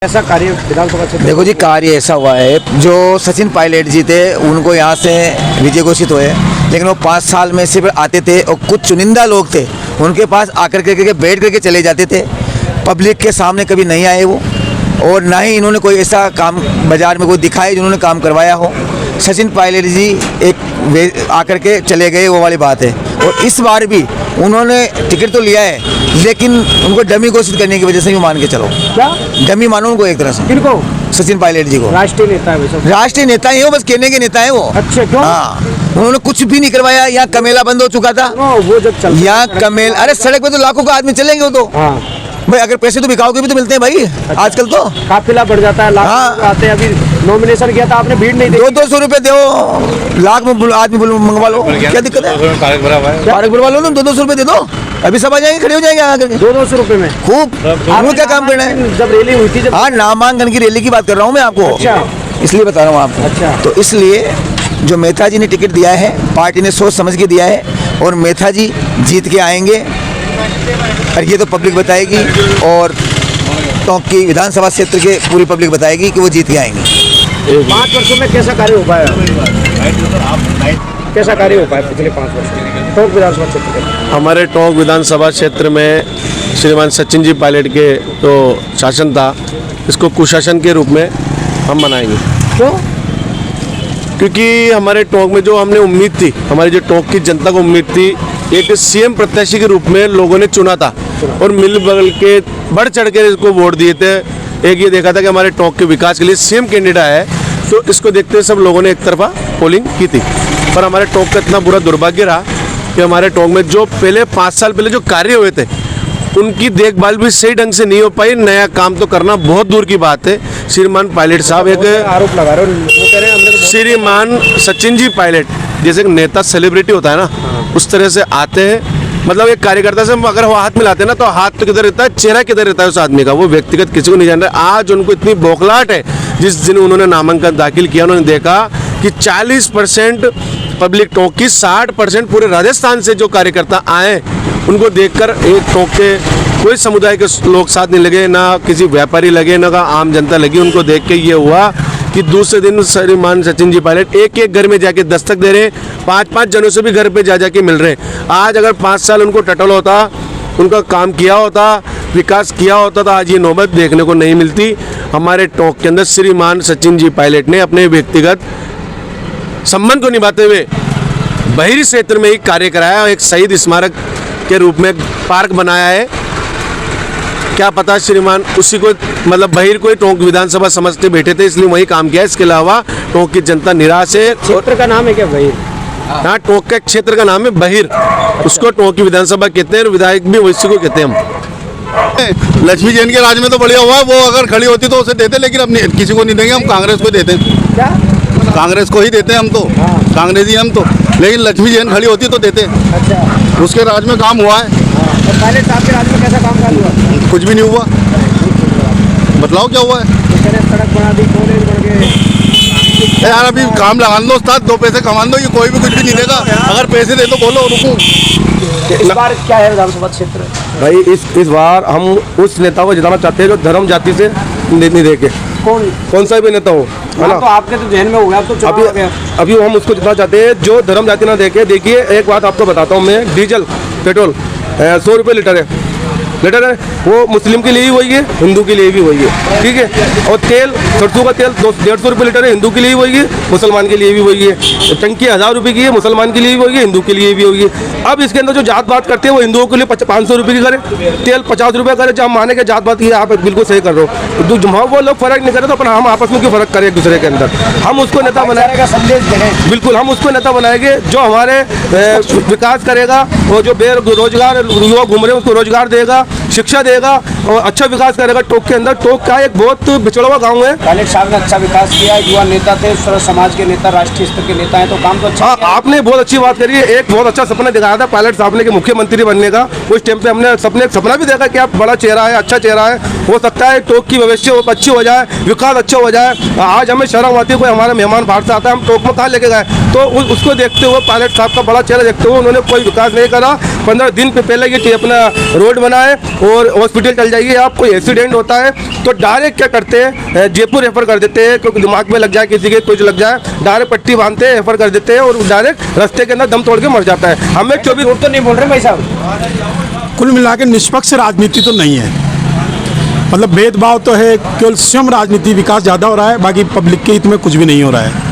ऐसा कार्य विधानसभा क्षेत्र। देखो जी, कार्य ऐसा हुआ है, जो सचिन पायलट जी थे उनको यहाँ से विजय घोषित हुए, लेकिन वो 5 साल में सिर्फ आते थे और कुछ चुनिंदा लोग थे उनके पास आकर करके बैठ करके चले जाते थे। पब्लिक के सामने कभी नहीं आए वो, और ना ही इन्होंने कोई ऐसा काम बाजार में कोई दिखाए जिन्होंने काम करवाया हो। सचिन पायलट जी एक आकर के चले गए, वो वाली बात है। और इस बार भी उन्होंने टिकट तो लिया है, लेकिन उनको डमी घोषित करने की वजह से भी मान के चलो, क्या डमी मानो उनको एक तरह से। किनको? सचिन पायलट जी को। राष्ट्रीय नेता है वैसे। राष्ट्रीय नेता ही हो, बस कहने के नेता है वो। अच्छा, क्यों? हाँ, उन्होंने कुछ भी नहीं करवाया। यहाँ कमेला बंद हो चुका था, वो जब चल यहाँ कमेल, अरे सड़क पे तो लाखों का आदमी चलेंगे वो तो। हाँ भाई अगर पैसे तो बिकाओ के भी तो मिलते हैं भाई। आजकल तो काफिला बढ़ जाता है, लाख हाँ। आते हैं। अभी नॉमिनेशन किया था आपने, भीड़ नहीं देखी। 200 रुपए दो, लाख में आदमी मंगवा लो, क्या दिक्कत है? पार्क बनवा लो ना, 200 रुपए दे दो, अभी सब आ जाएंगे, खड़े हो जाएंगे आगे। 200 रुपए में खूब, वो क्या काम करना है? जब रैली हुई थी, जब हाँ, नामांकन की रैली की बात कर रहा हूँ मैं आपको। अच्छा। इसलिए बता रहा हूँ आपको। अच्छा। तो इसलिए जो मेथा जी ने टिकट दिया है, पार्टी ने सोच समझ के दिया है, और मेथा जी जीत के आएंगे, और ये तो पब्लिक बताएगी, और टोंक की विधानसभा क्षेत्र के पूरी पब्लिक बताएगी कि वो जीत के आएंगे। 5 वर्षों में कैसा कार्य हो पाया? कैसा कार्य हो पाया पिछले 5 वर्षों में टोंक विधानसभा क्षेत्र में? हमारे टोंक विधानसभा क्षेत्र में श्रीमान सचिन जी पायलट के जो शासन था, इसको कुशासन के रूप में हम मनाएंगे। क्यों? क्योंकि हमारे टोंक में जो हमने उम्मीद थी, हमारी जो टोंक की जनता को उम्मीद थी, एक सीएम प्रत्याशी के रूप में लोगों ने चुना था और मिल बगल के बढ़ चढ़ के इसको वोट दिए थे। एक ये देखा था कि हमारे टोंक के विकास के लिए सीएम कैंडिडेट है, तो इसको देखते हुए सब लोगों ने एक तरफा पोलिंग की थी। पर हमारे टोंक का इतना बुरा दुर्भाग्य रहा कि हमारे टोंक में जो पहले 5 साल पहले जो कार्य हुए थे, उनकी देखभाल भी सही ढंग से नहीं हो पाई। नया काम तो करना बहुत दूर की बात है। श्रीमान पायलट साहब एक आरोप लगा रहे हो, वो कह रहे हैं हमने तो श्रीमान सचिन जी पायलट जैसे एक नेता सेलिब्रिटी होता है ना, उस तरह से आते हैं। मतलब एक कार्यकर्ता से हम अगर वो हाथ मिलाते हैं ना, तो हाथ तो किधर रहता है, चेहरा किधर रहता है उस आदमी का, वो व्यक्तिगत किसी को नहीं जान रहा। आज उनको इतनी बौखलाहट है, जिस दिन उन्होंने नामांकन दाखिल किया, उन्होंने देखा कि 40% पब्लिक टोंक की, 60% पूरे राजस्थान से जो कार्यकर्ता आए, उनको देखकर एक टोंक के कोई समुदाय के लोग साथ नहीं लगे, ना किसी व्यापारी लगे, ना आम जनता लगी। उनको देख के ये हुआ कि दूसरे दिन श्रीमान सचिन जी पायलट एक घर में जाके दस्तक दे रहे हैं, 5-5 जनों से भी घर पे जा जाके मिल रहे हैं। आज अगर 5 साल उनको टटल होता, उनका काम किया होता, विकास किया होता, तो आज ये नौबत देखने को नहीं मिलती। हमारे टोंक के अंदर श्रीमान सचिन जी पायलट ने अपने व्यक्तिगत संबंध को निभाते हुए बहिरी क्षेत्र में ही कार्य कराया। एक शहीद स्मारक के रूप में पार्क बनाया है। क्या पता श्रीमान उसी को मतलब बहिर को ही टोंक विधानसभा समझते बैठे थे, इसलिए वही काम किया। इसके अलावा टोंक की जनता निराश है। क्षेत्र का नाम है क्या बहिर? हाँ, टोंक का क्षेत्र का नाम है बहिर, उसको टोंक की विधानसभा कहते हैं, और विधायक भी उसी को कहते हैं हम। लक्ष्मी जैन के राज में तो बढ़िया हुआ, वो अगर खड़ी होती तो उसे देते, लेकिन अब किसी को नहीं देंगे, हम कांग्रेस को देते हैं। क्या? कांग्रेस को ही देते हैं हम तो, कांग्रेसी हम तो, लेकिन लक्ष्मी जैन खड़ी होती तो देते। अच्छा। उसके राज में काम हुआ है। और पायलट साहब के राज में कैसा काम काज हुआ? कुछ भी नहीं हुआ। बतलाओ क्या हुआ है? तो कह रहे हैं सड़क बना दी, कॉलेज बन गए। यार अभी काम लगा दो उस्ताद, 2 पैसे कमा दो, ये कोई भी कुछ भी नहीं देगा। अगर पैसे दे तो बोलो, रुको। इस बार क्या है विधानसभा क्षेत्र? भाई इस बार हम उस नेता को जिताना चाहते हैं जो धर्म जाति से नहीं देखे, कौन सा भी नेता हो, है ना। तो आपके तो जहन में हो गया, अब तो चुनाव आ गया। अभी हम उसको जितना चाहते हैं जो धर्म जाति ना देखे। देखिए एक बात आपको बताता हूँ मैं, डीजल पेट्रोल 100 रुपये लीटर है, वो मुस्लिम के लिए ही वही है, हिंदू के लिए भी वही है, ठीक है। और तेल, सरसों का तेल 150 रुपये लीटर है, हिंदू के लिए वही है, मुसलमान के लिए भी वही है। टंकी 1000 रुपये की है, मुसलमान के लिए भी वही है, हिंदू के लिए भी वही है। अब इसके अंदर जो जात बात करते हैं, वो हिंदुओं के लिए 500 रुपये की करे, तेल 50 रुपये करे। जब हम माने के जात बात की आप बिल्कुल सही कर रहे हो, जो वो लोग फर्क नहीं करे, तो अपना हम आपस में क्यों फर्क करें एक दूसरे के अंदर। हम उसको नेता बनाएगा, संदेश दें, बिल्कुल हम उसको नेता बनाएंगे जो हमारे विकास करेगा, और जो बेरोजगार युवा घूम रहे हैं उसको रोजगार देगा, शिक्षा देगा, और अच्छा विकास करेगा। टोंक के अंदर, टोंक का एक बहुत बिछड़ा हुआ गाँव है। पायलट साहब ने अच्छा विकास किया, युवा नेता थे, सर्व समाज के नेता, राष्ट्रीय स्तर के नेता हैं, तो काम तो अच्छा। हाँ, आपने बहुत अच्छी बात करी है। एक बहुत अच्छा सपना दिखाया था पायलट साहब ने कि मुख्यमंत्री बनने का। उस टाइम पे हमने सपना भी देखा कि आप बड़ा चेहरा है, अच्छा चेहरा है, हो सकता है टोंक की भविष्य अच्छी हो जाए, विकास अच्छा हो जाए। आज हमें शर्म आती है, कोई हमारा मेहमान बाहर से आता है, हम टोंक में कहाँ लेके गए, तो उसको देखते हुए पायलट साहब का बड़ा चेहरा देखते हुए उन्होंने कोई विकास नहीं करा। 15 दिन पहले ये अपना रोड बनाए, और हॉस्पिटल चल जाइए आप, कोई एक्सीडेंट होता है तो डायरेक्ट क्या करते हैं, जयपुर रेफर कर देते हैं, क्योंकि दिमाग में लग जाए किसी के, कुछ लग जाए, डायरेक्ट पट्टी बांधते हैं, रेफर कर देते हैं और डायरेक्ट रास्ते के अंदर दम तोड़ के मर जाता है। हमें 24 झूठ तो नहीं बोल रहे भाई साहब? कुल मिला के निष्पक्ष राजनीति तो नहीं है, मतलब भेदभाव तो है, केवल स्वयं राजनीति विकास ज़्यादा हो रहा है, बाकी पब्लिक के हित में कुछ भी नहीं हो रहा है।